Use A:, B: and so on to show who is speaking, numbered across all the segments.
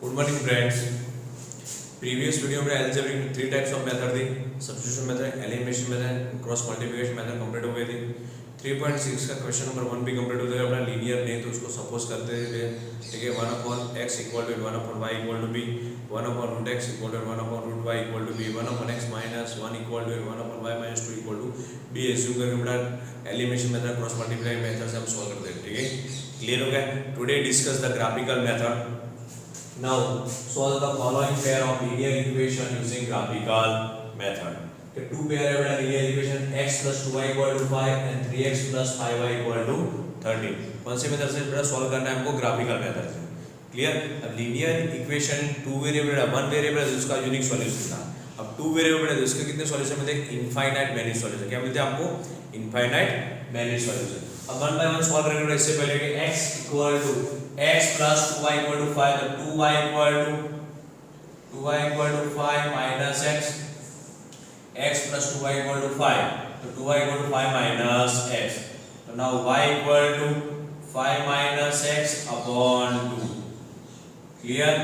A: Good morning friends. Previous video में algebraic में 3 types of method थी। Substitution method, elimination method, cross multiplication method complete हो गई थी। 3.6 का क्वेश्चन नंबर 1 भी कंप्लीट हो गया। अपना लीनियर नहीं तो उसको सपोज करते थे, ठीक है। 1/x equal to 1/y equal to b, 1/√x equal to 1/√y equal to b, 1/x minus 1 equal to 1/y minus 2 equal to b। Assume करके अपना elimination method, cross multiply method से हम सॉल्व करते हैं, ठीक है। क्लियर हो गया। Today discuss the graphical method. Now solve the following pair of linear equation using graphical method. Okay, two pair है बेटा linear equation, x plus 2y equal to 5 and 3x plus 5y equal to 13। कौन से method से बेटा solve करना है हमको? Graphical method से। क्लियर। अब लीनियर इक्वेशन टू वेरिएबल है, वन वेरिएबल है, उसका यूनिक सॉल्यूशन था। अब टू वेरिएबल है तो उसके कितने सॉल्यूशन मिलते हैं? Infinite many solution. क्या मिलते हैं आपको? Infinite many solution. अब वन बाय वन सॉल्व करेंगे। इससे पहले कि x equal to x plus 2y equal to 5, तो 2y equal to 5 minus x plus 2y equal to 5, तो 2y equal to 5 minus x, तो now y equal to 5 minus x upon 2। Clear.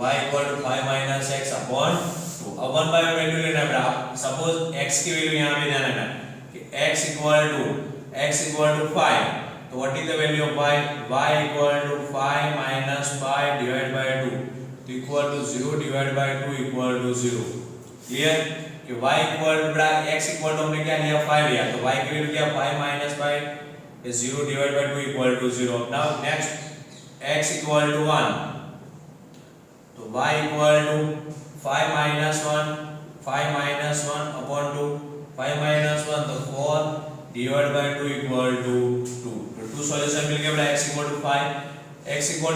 A: y equal to 5 minus x upon 2। अब one by one value लेना है बेटा। Suppose x की value यहाँ पे जाना है कि x equal to 5, तो what is the value of y? y equal to 5 minus 5 divided by 2, तो equal to 0 divided by 2 equal to 0। Clear कि y equal to x equal to हमने क्या लिया? 5 लिया, तो y की वैल्यू क्या? 5 minus 5 is 0 divided by 2 equal to 0। now next x equal to 1, तो y equal to 5 minus 1 upon 2, 5 minus 1 तो 4 divided by 2 equal to 2। To solution मिल गया बेटा। x equal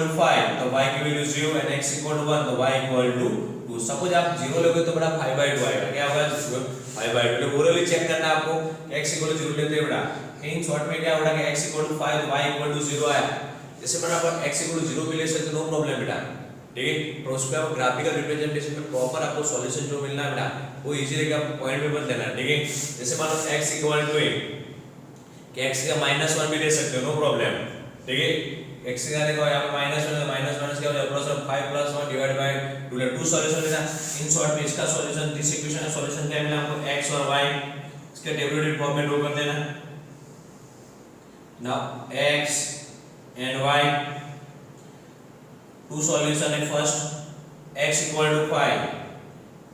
A: to 5 तो y की value 0 and x equal to 1 तो y equal to 2। Suppose आप 0 लोगे तो बेटा 5/2 आएगा। क्या होगा? 5/2। तो ओरली चेक करना है आपको। x equal to 0 लेते हैं बेटा। इन शॉर्ट में क्या होगा कि x equal to 5 तो y equal to 0 आया। जैसे बेटा अपन x equal to 0 भी ले सकते, नो प्रॉब्लम बेटा, ठीक है। पर उस पे आप ग्राफिकल रिप्रेजेंटेशन में प्रॉपर आपको सॉल्यूशन जो मिलना है बेटा वो इजी रहेगा। पॉइंट पे मत लेना, ठीक है। जैसे मान लो x equal to कि x का -1 भी ले सकते हो, नो प्रॉब्लम, ठीक है। x का देखो यहाँ पे -1 है, माइनस क्या हो जाएगा? प्लस 5 plus 1 divided by 2 ले। टू सॉल्यूशन लेना। इन शॉर्ट में इसका सॉल्यूशन, दिस इक्वेशन का सॉल्यूशन क्या मिला हमको? x और y, इसके डेरिवेटिव फॉर्म में ड्रॉ कर देना। Now x and y, two solution है। फर्स्ट x equal to 5,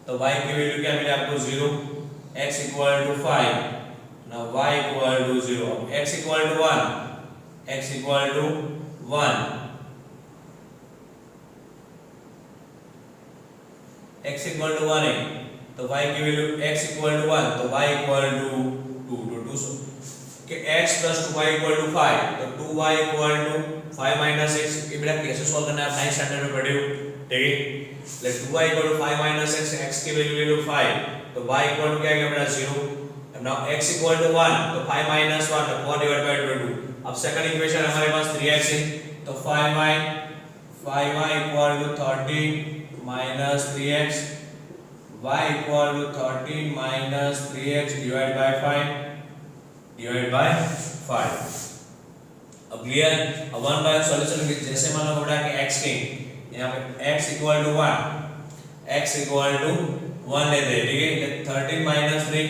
A: तो y की वैल्यू क्या मिली आपको? 0। x equal to 5, now y equal to 0। x equal to 1 x equal to 1 है, तो y की वैल्यू x equal to 1 तो y equal to 2। तो 2 कि x plus 2y equal to 5, तो 2y equal to 5 minus x। ये बेटा कैसे सॉल्व करना है आप 9 स्टैंडर्ड में पढ़े हो, ठीक है। Let 2y equal to 5 minus x की वैल्यू 5, तो y equal to क्या है बेटा? 0। now x equal to 1 तो 5 minus 1 तो 4 divided by 2। अब सेकंड इक्वेशन हमारे पास 3x है, तो 5y equal to 13 minus 3x, y equal to 13 minus 3x divided by 5। अब क्लियर। अब वन बाय सॉल्यूशन के जैसे मान लो बेटा कि x के यहाँ पे x equal to 1 लेते हैं, ठीक है। 13 minus 3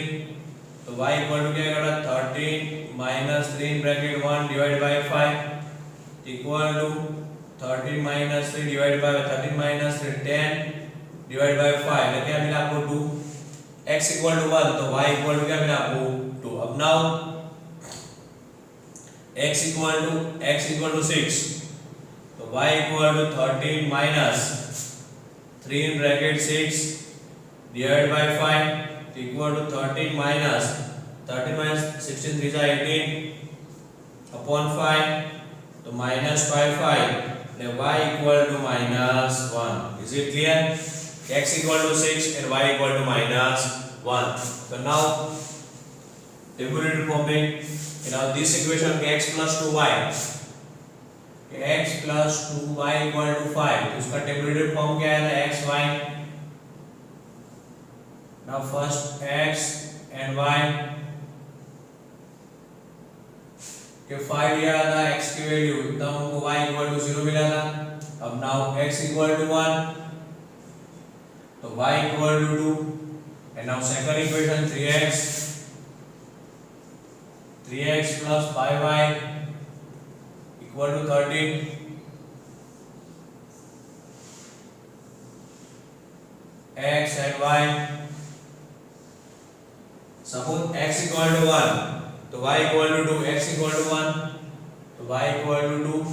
A: तो y equal to क्या है बेटा? 13 minus 3 bracket 1 divided by 5 equal to 13 minus 3 divided by 13 minus 3 10 divided by 5, तो क्या मिला आपको? 2। x equal to 1 तो y equal to क्या मिला आपको? 2। अब नाउ x equal to 6 तो y equal to 13 minus 3 in bracket 6 divided by 5 equal to 13 minus 16 3 are 18 upon 5, तो minus 5 then y equal to -1। is it clear? x equal to 6 and y equal to -1। so now derivative form में now this equation x plus 2y equal to 5, तो इसका derivative form क्या है? xy। now first x and y के 5 लिया था x की value, तब हमको y इक्वल टू 0 मिला था। अब नाउ x equal to 1, तो y equal to 2, and now second equation 3x plus 5y equal to 13. X and y, suppose x equal to 1, तो y equal to 2, x equal to 1, तो y equal to 2,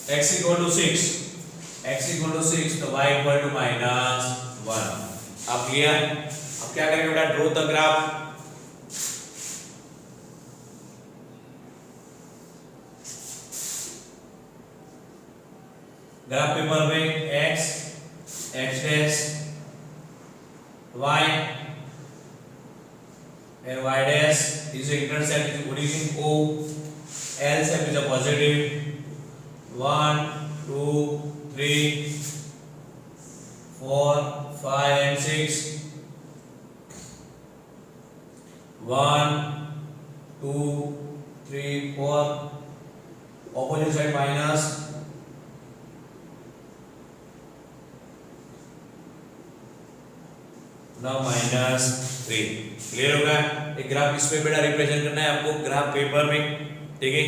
A: x equal to 6, x equal to 6, तो y equal to minus 1. अब clear? अब क्या करेंगे बेटा? Draw the graph. Graph paper में x dash y and y dash is the intercept is origin O. L shape is a positive 1 2 3 4 5 and 6. 1 2 3 4. Opposite side minus. Now minus 3. Clear हो गया? एक graph इस पे बेटा रिप्रेजेंट करना है आपको ग्राफ पेपर में, ठीक है?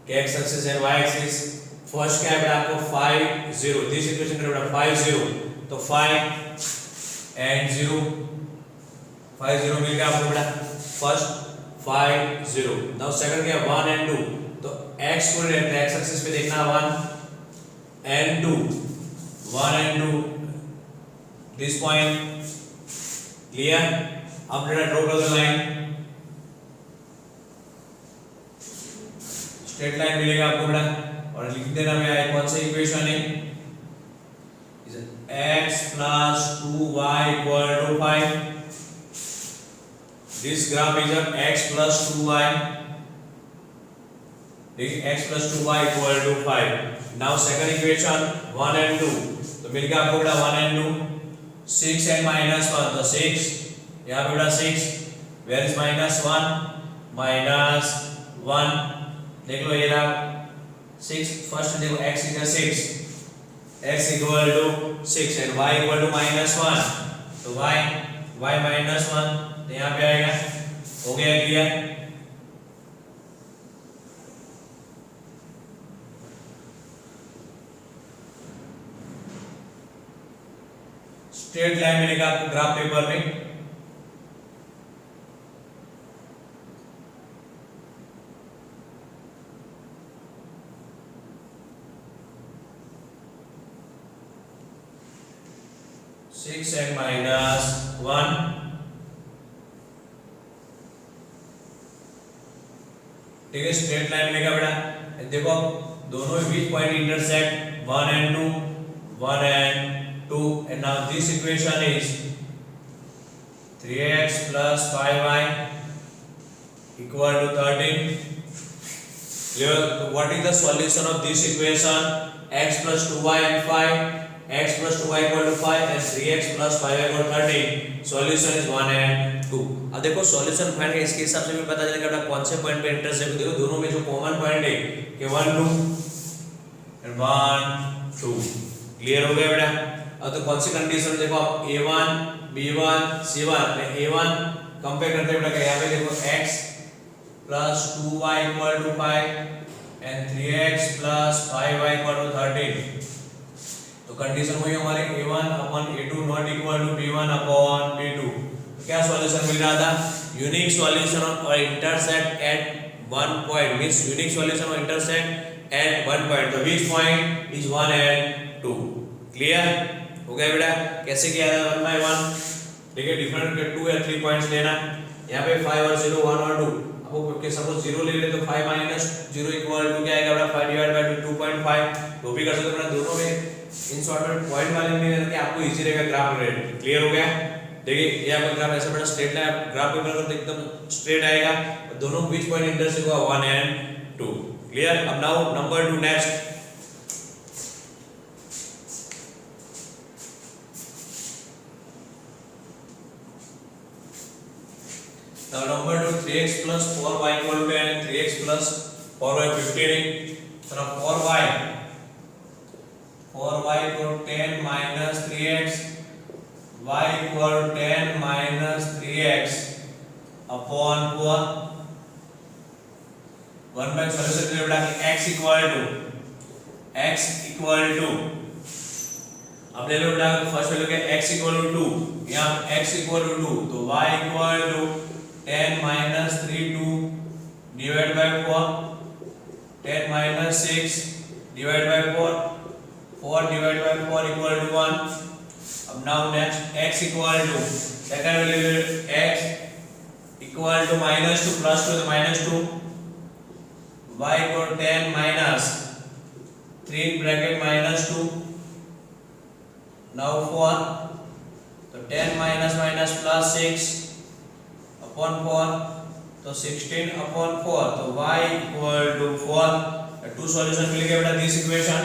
A: कि x एक्सिस है, y एक्सिस. फर्स्ट क्या है बेटा आपको 5 0. दिस इक्वेशन का बेटा 5 0, तो 5 and 0, 5 0 मिल गया आपको बेटा. फर्स्ट 5 0. नाउ सेकंड क्या है 1 and 2, तो x को x एक्सिस पे देखना 1 and 2, 1 and 2, this point. Clear? अब बेटा ड्रॉ कर दो लाइन. स्ट्रेट लाइन मिलेगा आपको बेटा, और लिख देना भैया कौन सा इक्वेशन है? x plus 2y equal to 5. This graph is of x plus 2y. x plus 2y equal to 5. Now second equation 1 and 2, तो मिल गया आपको बेटा 1 and 2. 6 and minus 1, तो 6 यहाँ पे बेटा 6. Where is minus 1? minus 1. देख लो ये रहा 6. फर्स्ट देखो x equal 6, x equal to 6 and y equal to minus 1, तो y minus 1, तो यहाँ पे आएगा. हो गया क्लियर? स्ट्रेट लाइन मिलेगा आपको ग्राफ पेपर में. Six and minus 1. ठीक है, स्ट्रेट लाइन मिलेगा बेटा. देखो दोनों में बीच point intersect 1 and 2, 1 and 2, and now this equation is 3x plus 5y equal to 13. Clear? So what is the solution of this equation? X plus 2y and 5, x plus 2y equal to 5 and 3x plus 5y equal to 13. Solution is 1 and 2. अब देखो solution find इसके हिसाब से भी पता चलेगा बेटा कौन से पॉइंट पे इंटरसेक्ट. देखो दोनों में जो कॉमन पॉइंट है कि 1 2 and 1 2. क्लियर हो गया बेटा? अब तो कौन सी कंडीशन देखो आप a1 b1 c1 में a1 कंपेयर करते हैं बेटा. यहाँ पे देखो x plus 2y equal to 5 and 3x plus 5y equal to 13. तो कंडीशन वही हमारे a1 upon a2 not equal to b1 upon b2. क्या सॉल्यूशन मिल रहा था? यूनिक सॉल्यूशन और intersect at one point, means unique solution और intersect at one point. तो which point is 1 and 2. Clear हो गया बेटा? कैसे किया है 1 by 1. देखिए डिफरेंट के 2 या 3 पॉइंट्स लेना. यहाँ पे 5 और 0 1 और 2. आपको सपोज 0 ले ले तो 5 minus 0 इक्वल टू क्या आएगा बेटा 5 divided by 2.5. तो भी कर सकते हो बेटा. दोनों में इन शॉर्ट में पॉइंट वाले में करके आपको इजी रहेगा ग्राफ रेट. क्लियर हो गया? देखिए ये आपका ग्राफ ऐसा बड़ा स्ट्रेट लाइन ग्राफ पेपर करते एकदम स्ट्रेट आएगा. दोनों बीच पॉइंट इंटरसेक्ट हुआ 1 and 2. क्लियर? अब now number 2 next. Now number 2 3x plus 4y equal to 10 and 3x plus 4y 15. So now 4y minus 3x, y equal to 10 minus 3x upon 4. 1 by solution के लिए बेटा x equal to अब ले लो बेटा first value के x equal to 2, यहाँ x equal to 2 तो y equal to 10 minus 3 2 divided by 4, 10 minus 6 divided by 4, 4 divided by 4 equal to 1. अब now next x equal to second value x equal to minus 2 plus 2 minus 2, y equal to 10 minus 3 bracket minus 2, now 4, तो 10 minus minus plus 6 upon 4, तो 16 upon 4, तो y equal to 4. Two solution मिल गए बेटा this equation.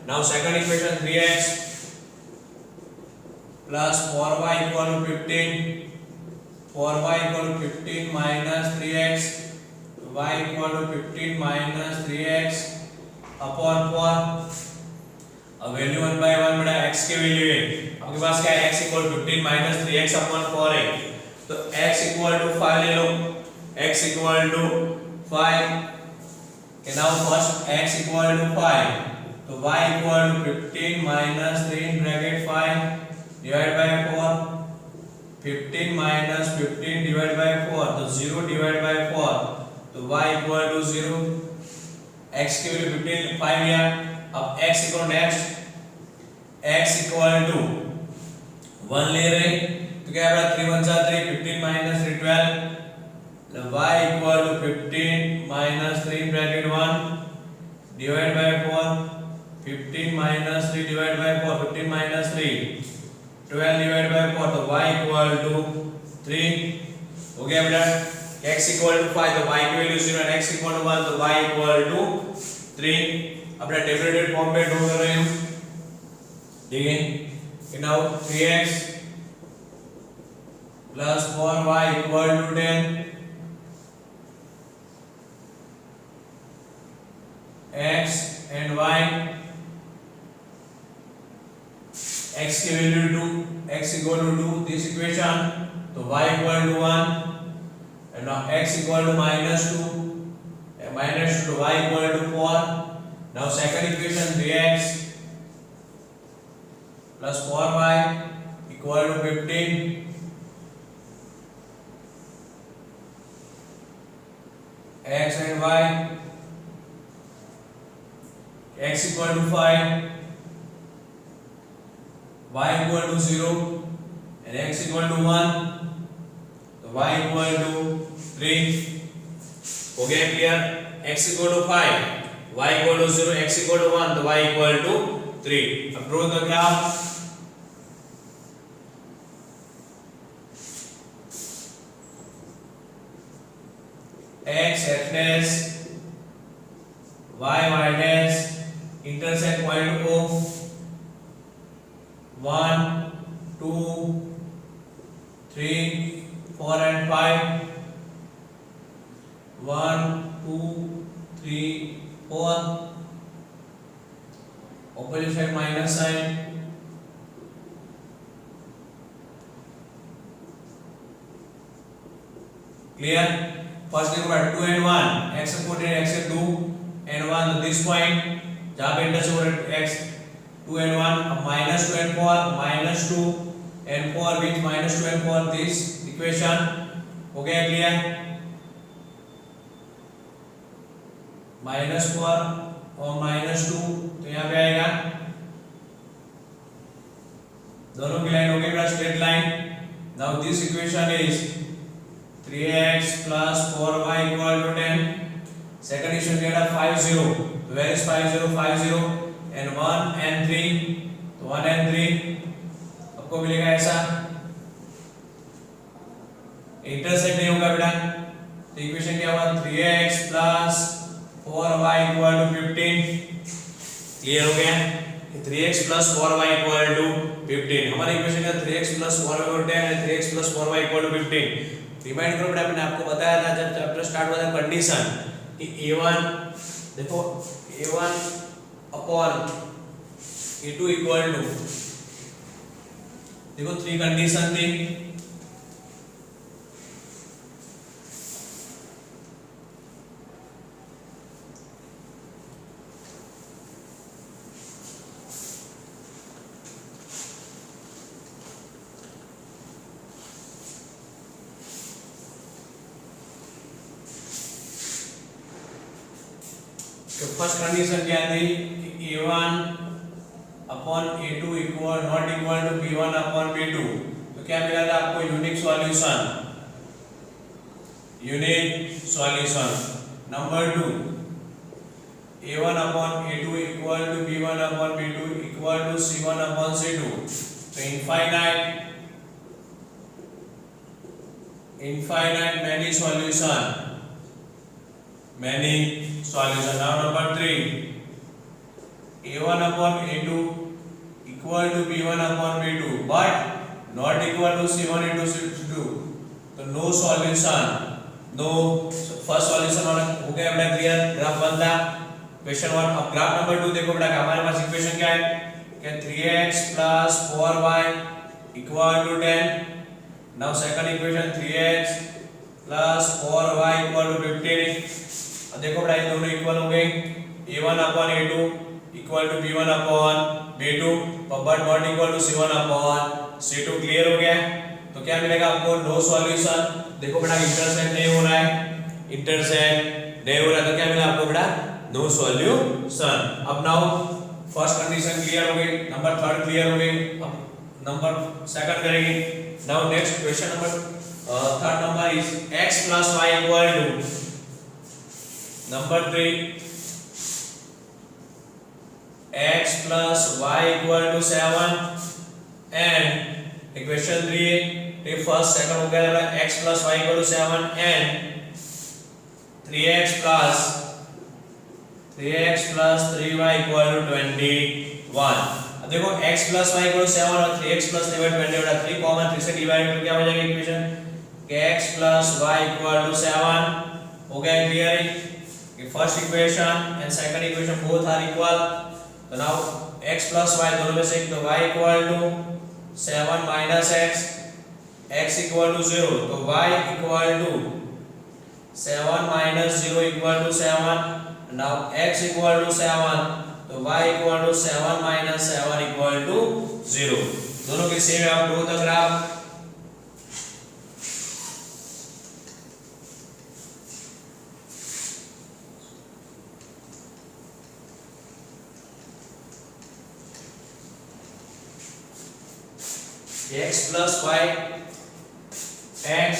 A: Now second equation 3x plus 4y equal to 15, 4y equal to 15 minus 3x, y equal to 15 minus 3x upon 4. अब value 1 by 1 बेटा x की value है, आपके पास क्या है x equal to 15 minus 3x upon 4 है, तो x equal to 5 ले लो, x equal to 5. Okay, now first x equal to 5, तो y equal to 15 minus 3 in bracket 5 divided by 4, 15 minus 15 divided by 4, तो 0 divided by 4, तो y equal to 0. x की value 15 5 लिया, अब x equal next x equal to 1 ले रहे, तो क्या है 3 1 3, 15 minus 3 12, y equal to 15 minus 3 bracket 1 divided by 4, 15 minus 3 divided by 4, 15 minus 3 12 divided by 4, तो y equal to 3. हो गया बेटा, x equal to 5 तो y की वैल्यू 0 और x equal to 1 तो y equal to 3. अपना डेफिनेटेड फॉर्म में ड्रॉ कर रहे हैं, ठीक है. Now 3x plus 4y equal to 10, x and y, x की value 2, x equal to 2 this equation, तो y equal to 1 and now x equal to minus 2 and minus 2 to y equal to 4. Now second equation 3x plus 4y equal to 15, x and y, x equal to 5, y equal to 0 and x equal to 1, तो y equal to 3. हो गया clear, x equal to 5, y equal to 0, x equal to 1, तो y equal to 3. अब draw कर graph, x x dash, y y dash, intersect point O, 1 2 3 4 and 5, 1 2 3 4, opposite side minus sign, clear. First thing about 2 and 1, x supported x and 2 and 1 to this point, जहाँ पे inter supported x 2 and 1, minus 2 and 4, minus 2 and 4 which minus 2 and 4 this equation. हो गया clear, minus 4 और minus 2 तो यहाँ पे आएगा, दोनों की लाइन हो गई plus straight line. Now this equation is 3x plus 4y equal to 10. Second equation क्या था 5 0, तो where is 5 0 5 0 and 1 and 3, तो 1 and 3 आपको मिलेगा ऐसा. इंटरसेक्ट नहीं होगा बेटा, तो इक्वेशन क्या हुआ 3x plus 4y equal to 15. Clear हो गया, 3x plus 4y equal to 15. हमारे इक्वेशन का 3x plus 4y equal to 10 है, 3x plus 4y equal to 15. Remind करो बेटा, मैंने आपको बताया था जब चैप्टर स्टार्ट हुआ था कंडीशन कि a1 देखो a1 upon a2 equal to देखो 3 कंडीशन थी। तो फर्स्ट कंडीशन क्या थी कि a1 upon a2 equal not equal to b1 upon b2। तो क्या मिला था आपको? Unique solution. Number 2 a1 upon a2 equal to b1 upon b2 equal to c1 upon c2। तो infinite many solution. Now number 3 a1 upon a2 equal to b1 upon b2 but not equal to c1 into c2। तो no solution, no first solution हो गया बेटा clear. Graph बन था question 1। अब graph number 2 देखो बेटा, हमारे पास इक्वेशन क्या है कि 3x plus 4y equal to 10। now second equation 3x plus 4y equal to 15। अब देखो बेटा ये दोनों इक्वल हो गए। a1 upon a2 equal to b1 upon b2 but not equal to c1 upon c2। Clear हो गया? तो क्या मिलेगा आपको? No solution. देखो बेटा इंटरसेक्ट नहीं हो रहा है, तो क्या मिला आपको बेटा? No solution. अब नाउ फर्स्ट कंडीशन क्लियर हो गई, नंबर थर्ड क्लियर हो गई। अब नंबर सेकंड करेंगे। Now next question number third number is x plus y equal to number 3 x plus y equal to 7 and equation 3 है first second हो गया x plus y equal to 7 and 3x plus 3y equal to 21। अब देखो x plus y equal to 7 और 3x plus 3y 20 3 common 3 से divide करके क्या हो जाएगा इक्वेशन कि x plus y equal to 7 हो गया। क्लियर है? First equation and second equation both are equal. तो नाउ x plus y दोनों में से तो y equal to 7 minus x equal to 0। तो y equal to 7 minus 0 equal to 7। Now x equal to 7 तो y equal to 7 minus 7 equal to 0। दोनों के same है। आप draw the graph. x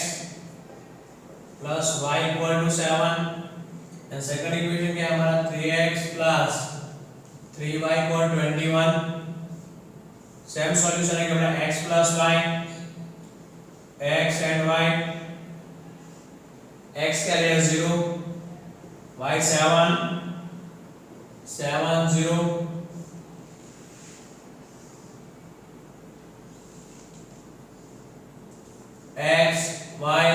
A: plus y equal to 7 and second equation क्या है हमारा 3x plus 3y equal to 21। Same solution है क्या x plus y x and y x क्या लिया 0 y 7 7 0 x y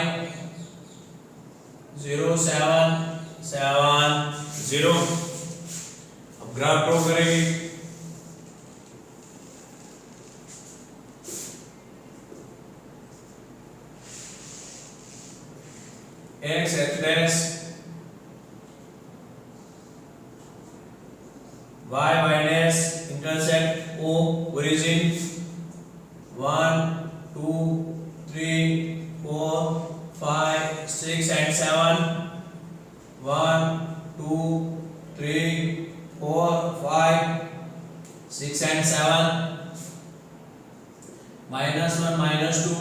A: 0 7 7 0। अब ग्राफ ड्रॉ करेंगे। x dash y dash intersect o origin 1 2 3 4 5 6 and 7 1 2 3 4 5 6 and 7 -1 -2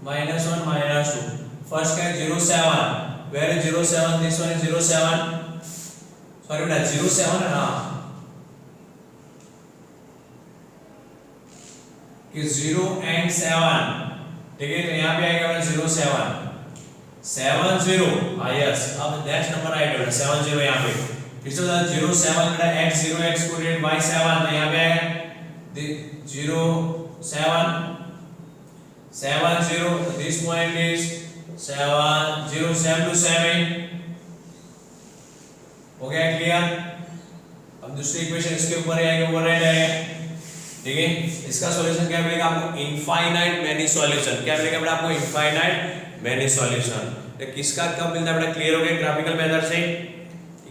A: -1 -2। First का 0 7 where is 0 7 this one is 0 7 sorry बेटा 0 7 है ना कि 0 and 7। ठीक है? तो यहाँ पे आएगा 0 7 7 0 यस। अब नेक्स्ट नंबर आएगा बेटा 7 0 यहाँ पे फिर से 0 7 बेटा x 0 x कोऑर्डिनेट y 7 तो यहाँ पे आएगा 0 7 7 0 दिस पॉइंट इज 7 0 7 to 7 हो गया। क्लियर? अब दूसरी इक्वेशन इसके ऊपर आएगा ऊपर राइट आएगा ठीक है। इसका सॉल्यूशन क्या मिलेगा आपको, इनफाइनाइट मेनी सॉल्यूशन। क्या मिलेगा बेटा आपको, इनफाइनाइट मेनी सॉल्यूशन। तो किसका कब मिलता है बेटा, क्लियर हो गया ग्राफिकल मेथड से।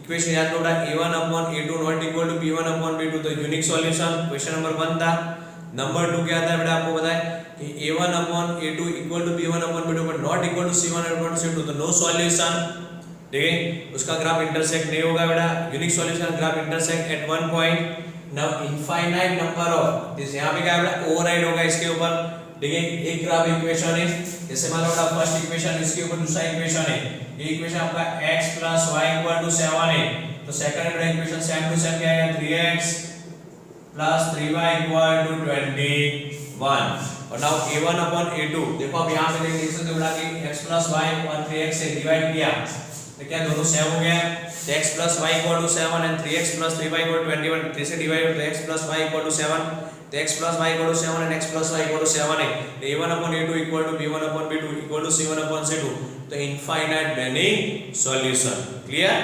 A: इक्वेशन याद करो a1 upon a2 not equal to b1 upon b2, तो यूनिक सॉल्यूशन क्वेश्चन नंबर 1 था। नंबर 2 क्या था बेटा, आपको पता है कि a1 upon a2 equal to b1 upon b2 but not equal to c1 upon c2, तो नो सॉल्यूशन। ठीक है, उसका ग्राफ इंटरसेक्ट नहीं होगा बेटा। Unique solution graph intersect at one point. Now infinite number of this, यहां पे क्या है बेटा, ओवरराइड होगा इसके ऊपर। ठीक है, एक ग्राफ इक्वेशन है, जैसे मान लो बेटा फर्स्ट इक्वेशन, इसके ऊपर दूसरा इक्वेशन है। ये इक्वेशन आपका x + y = 7 है, तो सेकंड बेटा इक्वेशन सेम टू सेम क्या है, 3x + 3y = 21। और नाउ a1 upon a2, देखो अब यहां पे देख सकते हो बेटा कि x + y और 3x से डिवाइड किया तो क्या दोनों सेम हो गया। तो x + y = 7 and 3x + 3y = 21, 3 से डिवाइड हो तो x + y = 7, तो x + y = 7 and x + y = 7 है। तो a1 upon a2 equal to b1 upon b2 equal to c1 upon c2, तो इनफाइनाइट मेनी सॉल्यूशन। क्लियर।